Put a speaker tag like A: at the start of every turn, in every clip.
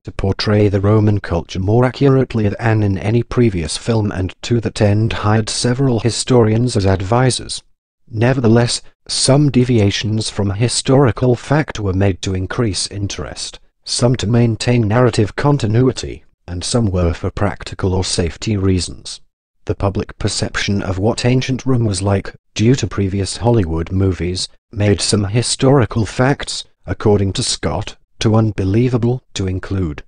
A: to portray the Roman culture more accurately than in any previous film, and to that end hired several historians as advisors. Nevertheless, some deviations from historical fact were made to increase interest, some to maintain narrative continuity, and some were for practical or safety reasons. The public perception of what ancient Rome was like, due to previous Hollywood movies, made some historical facts, according to Scott, too unbelievable to include.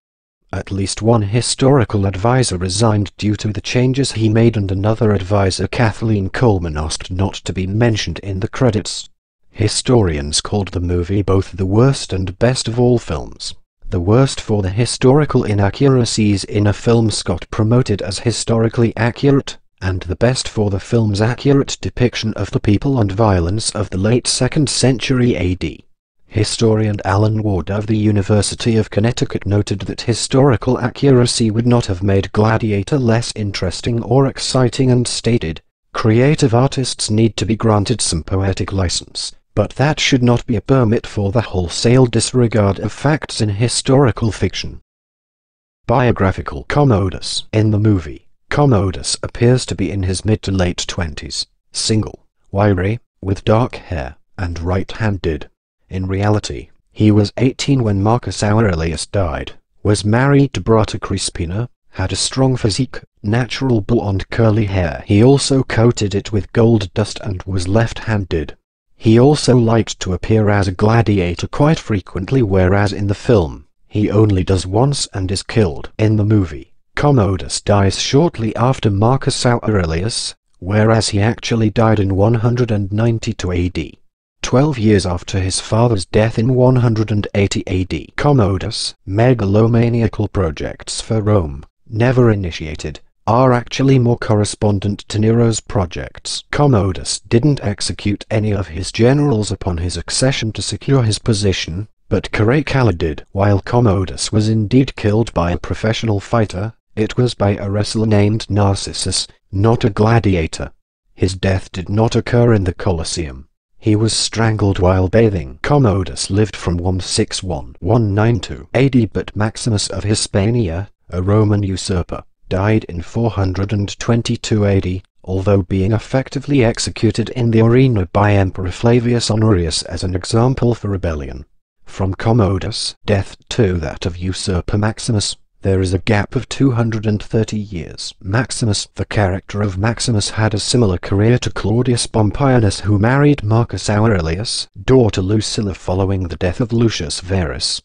A: At least one historical advisor resigned due to the changes he made, and another advisor, Kathleen Coleman, asked not to be mentioned in the credits. Historians called the movie both the worst and best of all films. The worst for the historical inaccuracies in a film Scott promoted as historically accurate, and the best for the film's accurate depiction of the people and violence of the late 2nd century AD. Historian Alan Ward of the University of Connecticut noted that historical accuracy would not have made Gladiator less interesting or exciting, and stated, "Creative artists need to be granted some poetic license, but that should not be a permit for the wholesale disregard of facts in historical fiction." Biographical Commodus. In the movie, Commodus appears to be in his mid to late 20s, single, wiry, with dark hair, and right-handed. In reality, he was 18 when Marcus Aurelius died, was married to Brata Crispina, had a strong physique, natural blonde curly hair. He also coated it with gold dust and was left-handed. He also liked to appear as a gladiator quite frequently, whereas in the film, he only does once and is killed. In the movie, Commodus dies shortly after Marcus Aurelius, whereas he actually died in 192 AD. 12 years after his father's death in 180 AD. Commodus' megalomaniacal projects for Rome, never initiated, are actually more correspondent to Nero's projects. Commodus didn't execute any of his generals upon his accession to secure his position, but Caracalla did. While Commodus was indeed killed by a professional fighter, it was by a wrestler named Narcissus, not a gladiator. His death did not occur in the Colosseum. He was strangled while bathing. Commodus lived from 161–192 AD, but Maximus of Hispania, a Roman usurper, died in 422 AD, although being effectively executed in the arena by Emperor Flavius Honorius as an example for rebellion. From Commodus' death to that of usurper Maximus, there is a gap of 230 years. Maximus, the character of Maximus, had a similar career to Claudius Pompeianus, who married Marcus Aurelius' daughter Lucilla following the death of Lucius Verus.